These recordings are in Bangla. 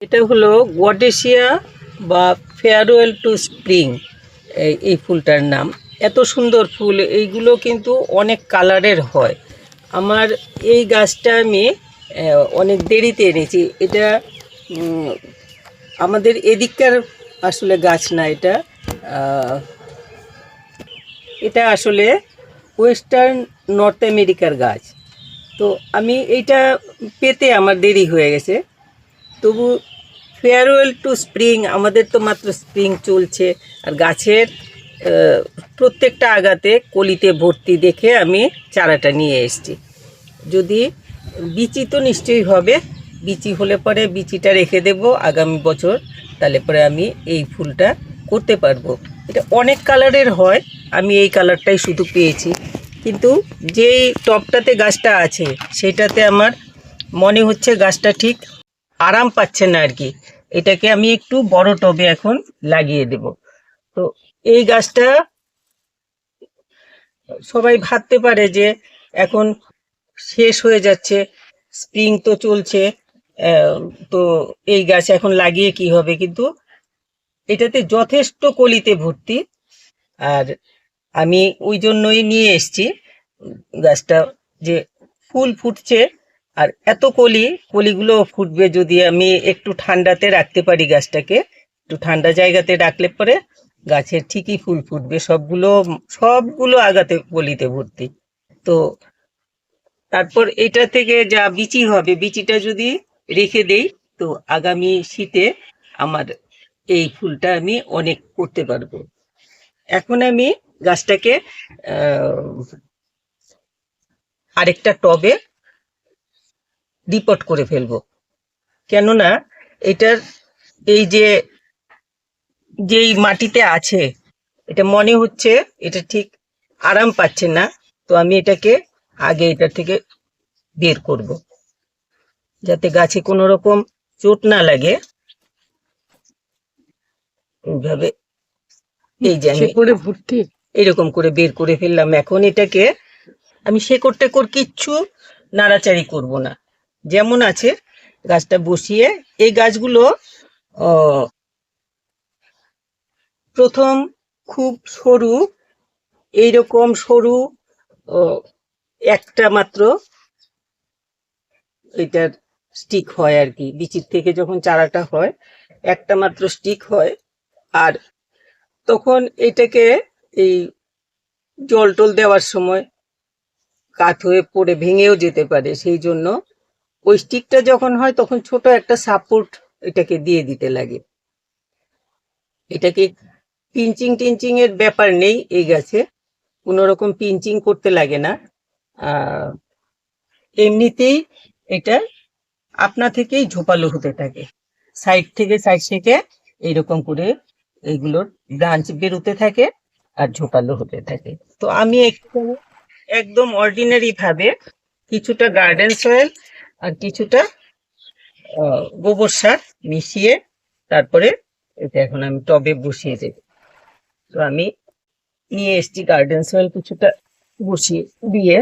এটা হলো গডেসিয়া বা ফেয়ারওয়েল টু স্প্রিং, এই ফুলটার নাম। এত সুন্দর ফুল, এইগুলো কিন্তু অনেক কালারের হয়। আমার এই গাছটা আমি অনেক দেরিতে এনেছি। এটা আমাদের এদিককার আসলে গাছ না, এটা এটা আসলে ওয়েস্টার্ন নর্থ আমেরিকার গাছ। তো আমি এইটা পেতে আমার দেরি হয়ে গেছে। তবু ফেয়ারওয়েল টু স্প্রিং, আমাদের তো মাত্র স্প্রিং চলছে, আর গাছের প্রত্যেকটা আগাতে কলিতে ভর্তি দেখে আমি চারাটা নিয়ে এসেছি। যদি বিচি তো নিশ্চয়ই হবে, বিচি হলে পরে বিচিটা রেখে দেব আগামী বছর, তাহলে পরে আমি এই ফুলটা করতে পারবো। এটা অনেক কালারের হয়, আমি এই কালারটাই শুধু পেয়েছি। কিন্তু যেই টবটাতে গাছটা আছে সেটাতে আমার মনে হচ্ছে গাছটা ঠিক আরাম পাচ্ছে না আর কি। এটাকে আমি একটু বড় টবে এখন লাগিয়ে দেব। তো এই গাছটা সবাই ভাবতে পারে যে এখন শেষ হয়ে যাচ্ছে, স্প্রিং তো চলছে, তো এই গাছ এখন লাগিয়ে কি হবে, কিন্তু এটাতে যথেষ্ট কলিতে ভর্তি। আর আমি ওই জন্যই নিয়ে এসছি গাছটা, যে ফুল ফুটছে আর এত কলিগুলো ফুটবে যদি আমি একটু ঠান্ডাতে রাখতে পারি গাছটাকে। একটু ঠান্ডা জায়গাতে রাখলে পরে গাছের ঠিকই ফুল ফুটবে, সবগুলো সবগুলো আগাতে কলিতে ভর্তি। তো তারপর এটা থেকে যা বিচি হবে, বিচিটা যদি রেখে দেই, তো আগামী শীতে আমার এই ফুলটা আমি অনেক করতে পারবো। এখন আমি গাছটাকে আরেকটা টবে রিপোর্ট করে ফেলবো, কেননা এটার এই যেই মাটিতে আছে, এটা মনে হচ্ছে এটা ঠিক আরাম পাচ্ছে না। তো আমি এটাকে আগে এটা থেকে বের করব, যাতে গাছে কোনো রকম চোট না লাগে। এইভাবে এই যে আমি ভর্তি এরকম করে বের করে ফেললাম। এখন এটাকে আমি শেকড় টেকড় কিচ্ছু নাড়াচাড়ি করব না, যেমন আছে গাছটা বসিয়ে। এই গাছগুলো প্রথম খুব সরু, এইরকম সরু একটা মাত্র এটার স্টিক হয় আর কি। বিচির থেকে যখন চারাটা হয় একটা মাত্র স্টিক হয়, আর তখন এটাকে এই জল টল দেওয়ার সময় কাত হয়ে পড়ে ভেঙেও যেতে পারে। সেই জন্য ওই স্টিকটা যখন হয় তখন ছোট একটা সাপোর্ট এটাকে দিয়ে দিতে লাগে। এটাকে পিঞ্চিং টিঞ্চিং এর ব্যাপার নেই, এই গাছে কোনো রকম পিঞ্চিং করতে লাগে না। এমনিতেই এটা আপনা থেকেই ঝোপালো হতে থাকে, সাইড থেকে এইরকম করে এইগুলোর ব্রাঞ্চ বেরোতে থাকে আর ঝোপালো হতে থাকে। তো আমি একটু একদম অর্ডিনারি ভাবে কিছুটা গার্ডেন সয়েল আর কিছুটা গোবর সার মিশিয়ে তারপরে এটা এখন আমি টবে বসিয়ে দেব। তো আমি নিয়ে এসছি গার্ডেন সয়েল কিছুটা বসিয়ে দিয়ে,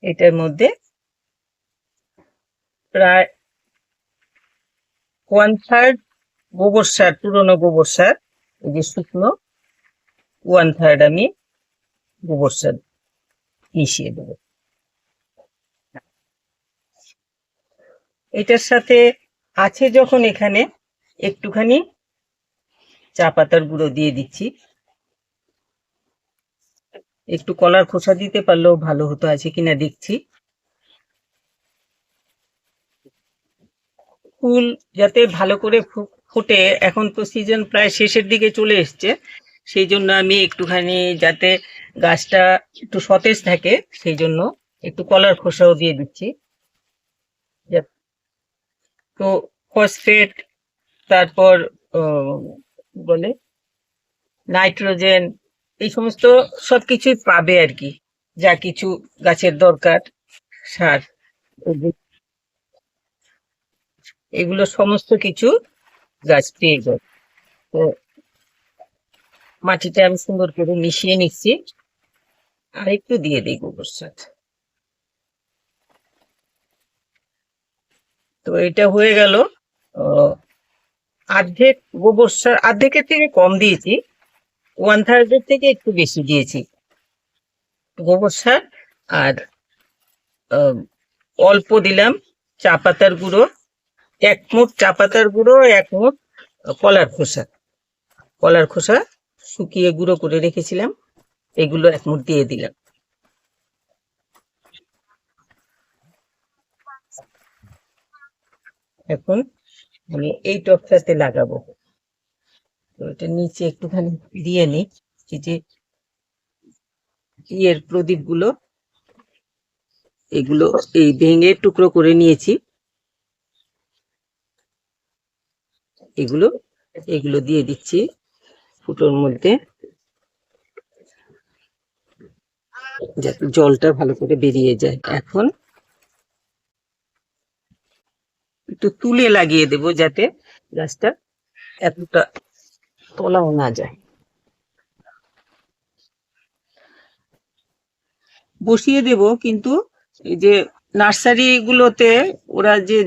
এটার মধ্যে প্রায় 1/3 গোবর সার, পুরনো গোবর সার, এই যে শুকনো 1/3 আমি গোবর সার মিশিয়ে দেবো। এটার সাথে আছে যখন এখানে একটুখানি চা পাতার গুঁড়ো দিয়ে দিচ্ছি। একটু কলার খোসা দিতে পারলেও ভালো হতো, আছে কিনা দেখছি। ফুল যাতে ভালো করে ফোটে, এখন তো সিজন প্রায় শেষের দিকে চলে এসছে, সেই জন্য আমি একটুখানি যাতে গাছটা একটু সতেজ থাকে সেই জন্য একটু কলার খোসাও দিয়ে দিচ্ছি। তো ফসফেট, তারপর বলে নাইট্রোজেন, এই সমস্ত সবকিছুই পাবে আর কি, যা কিছু গাছের দরকার সার, এগুলো সমস্ত কিছু গাছ পেয়ে যাবে। তো মাটিটা আমি সুন্দর করে মিশিয়ে নিচ্ছি, আর একটু দিয়ে দিই গোবর সার। তো এটা হয়ে গেল। অর্ধেক গোবর সার, অর্ধেকের থেকে কম দিয়েছি, 1/3 থেকে একটু বেশি দিয়েছি গোবর সার। আর অল্প দিলাম চা পাতার গুঁড়ো, 1 মুঠ চা পাতার গুঁড়ো, 1 মুঠ কলার খোসা। কলার খোসা শুকিয়ে গুঁড়ো করে রেখেছিলাম, এগুলো 1 মুঠ দিয়ে দিলাম। এখন আমি এই টবটাতে লাগাবো। তো এটা নিচে একটুখানি দিয়ে নিই, এই যে ইয়ের প্রদীপ গুলো, এগুলো এই ভেঙে টুকরো করে নিয়েছি, এগুলো এগুলো দিয়ে দিচ্ছি ফুটোর মধ্যে, যাতে জলটা ভালো করে বেরিয়ে যায়। এখন একটু তুলে লাগিয়ে দেব, যাতে গাছটা এতটা তোলাও না যায়। বসিয়ে দেব, কিন্তু এই যে নার্সারি গুলোতে ওরা যে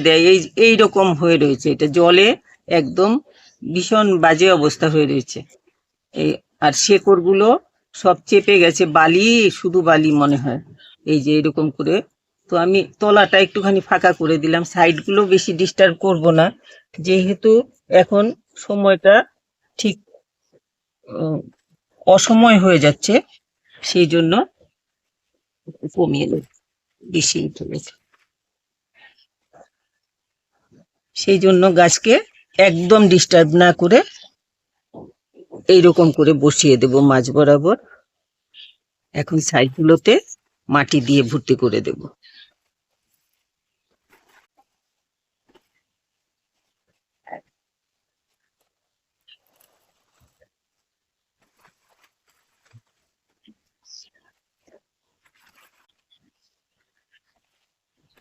দেয়, এই রকম হয়ে রয়েছে, এটা জলে একদম ভীষণ বাজে অবস্থা হয়ে রয়েছে। এই আর শেকড় গুলো সব চেপে গেছে, বালি, শুধু বালি মনে হয়, এই যে এরকম করে। তো আমি তলাটা একটুখানি ফাঁকা করে দিলাম, সাইড গুলো বেশি ডিস্টার্ব করব না, যেহেতু এখন সময়টা ঠিক অসময় হয়ে যাচ্ছে, সেই জন্য কমিয়ে দেব, বেশি উঠে গেছে। সেই জন্য গাছকে একদম ডিস্টার্ব না করে এইরকম করে বসিয়ে দেব মাঝ বরাবর। এখন সাইডগুলোতে মাটি দিয়ে ভর্তি করে দেব।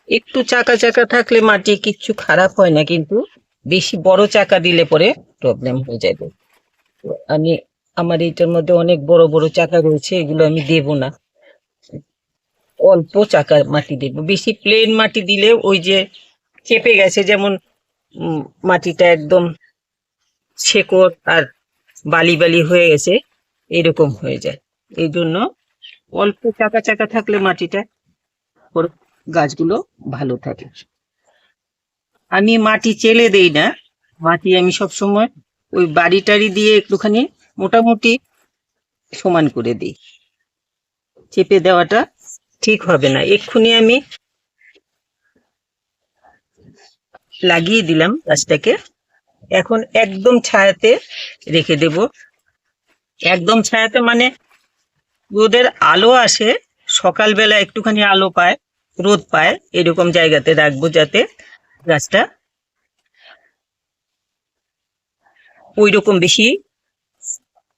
একটু চাকা চাকা থাকলে মাটি কিচ্ছু খারাপ হয় না, কিন্তু বেশি বড় চাকা দিলে পরে প্রবলেম হয়ে যাবে। তো আমি, আমার এইটার মধ্যে অনেক বড় বড় চাকা রয়েছে, এগুলো আমি দেব না, অল্প চাকা মাটি দেব। বেশি প্লেন মাটি দিলে ওই যে চেপে গেছে, যেমন মাটিটা একদম শেকড় আর বালি বালি হয়ে গেছে, এরকম হয়ে যায়। এই জন্য অল্প চাকা চাকা থাকলে মাটিটা ওর গাছগুলো ভালো থাকে। আমি মাটি চেলে দেই না, মাটি আমি সব সময় ওই বাড়ি টাড়ি দিয়ে একটুখানি মোটামুটি সমান করে দিই। চেপে দেওয়াটা ঠিক হবে না। এক্ষুনি আমি লাগিয়ে দিলাম গাছটাকে, এখন একদম ছায়াতে রেখে দেব। একদম ছায়াতে মানে রোদের আলো আসে, সকালবেলা একটুখানি আলো পায়, রোদ পায়, এরকম জায়গাতে রাখবো, যাতে গাছটা ওই রকম বেশি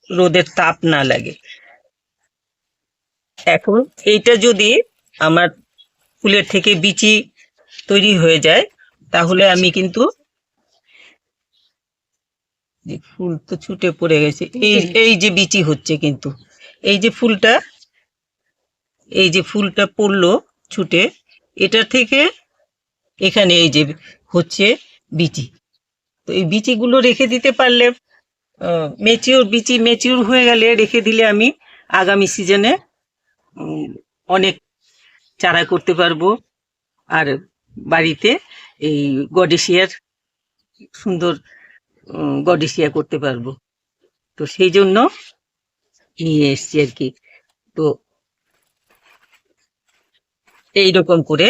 রোদের তাপ না লাগে। এখন এইটা যদি আমার ফুলের থেকে বিচি তৈরি হয়ে যায়, তাহলে আমি কিন্তু, ফুল তো ছুটে পড়ে গেছে, এই যে বিচি হচ্ছে, কিন্তু এই যে ফুলটা, এই যে ফুলটা পড়লো ছুটে, এটা থেকে এখানে এই যে হচ্ছে বিচি। তো এই বিচিগুলো রেখে দিতে পারলে, বিচি ম্যাচিউর হয়ে গেলে রেখে দিলে আমি আগামী সিজনে অনেক চারা করতে পারবো, আর বাড়িতে এই গডেসিয়ার সুন্দর গডেসিয়া করতে পারবো। তো সেই জন্য নিয়ে এসছি আর কি। তো এইরকম করে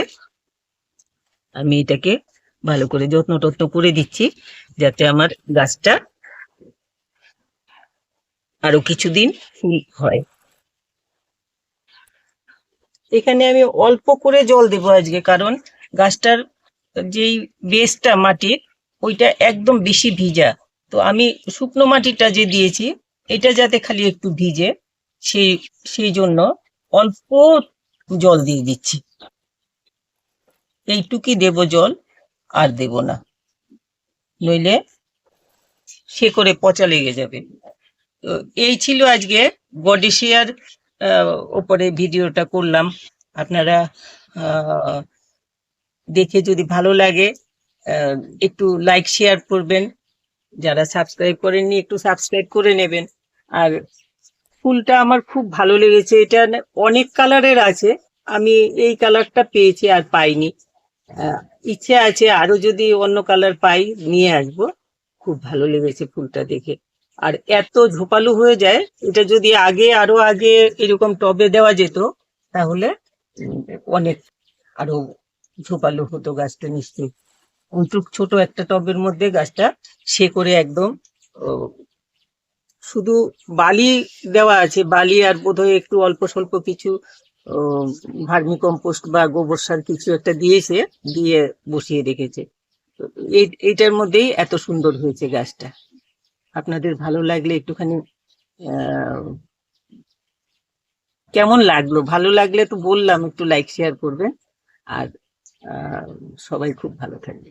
আমি এটাকে ভালো করে যত্ন টত্ন করে দিচ্ছি, যাতে আমার গাছটা আরো কিছুদিন ফুল হয়। এখানে আমি অল্প করে জল দেবো আজকে, কারণ গাছটার যেই বেসটা মাটির, ওইটা একদম বেশি ভিজা। তো আমি শুকনো মাটিটা যে দিয়েছি, এটা যাতে খালি একটু ভিজে, সেই সেই জন্য অল্প জল দিয়ে দিচ্ছি। এইটুকুই দেব জল, আর দেব না, নইলে শেকড়ে পচা লেগে যাবে। তো এই ছিল আজকে বডি শেয়ার ওপরে ভিডিওটা করলাম। আপনারা আহ, দেখে যদি ভালো লাগে আহ, একটু লাইক শেয়ার করবেন। যারা সাবস্ক্রাইব করেননি একটু সাবস্ক্রাইব করে নেবেন। আর ফুলটা আমার খুব ভালো লেগেছে। এটা অনেক কালারের আছে, আমি এই কালারটা পেয়েছি আর পাইনি। আহ, ইচ্ছে আছে আরো যদি অন্য কালার পাই নিয়ে আসবো। খুব ভালো লেগেছে ফুলটা দেখে। আর এত ঝোপালো হয়ে যায়, এটা যদি আরো আগে এরকম টবে দেওয়া যেত তাহলে উম, অনেক আরো ঝোপালো হতো গাছটা নিশ্চয়ই। অন্তত ছোট একটা টবের মধ্যে গাছটা করে একদম ও, শুধু বালি দেওয়া আছে, বালি আর বোধহয় একটু অল্প স্বল্প কিছু ভার্মি কম্পোস্ট বা গোবর সার কিছু একটা দিয়েছে, দিয়ে বসিয়ে রেখেছে। তো এইটার মধ্যেই এত সুন্দর হয়েছে গাছটা। আপনাদের ভালো লাগলে একটুখানি আহ কেমন লাগলো, ভালো লাগলে তো বললাম একটু লাইক শেয়ার করবেন। আর সবাই খুব ভালো থাকবে।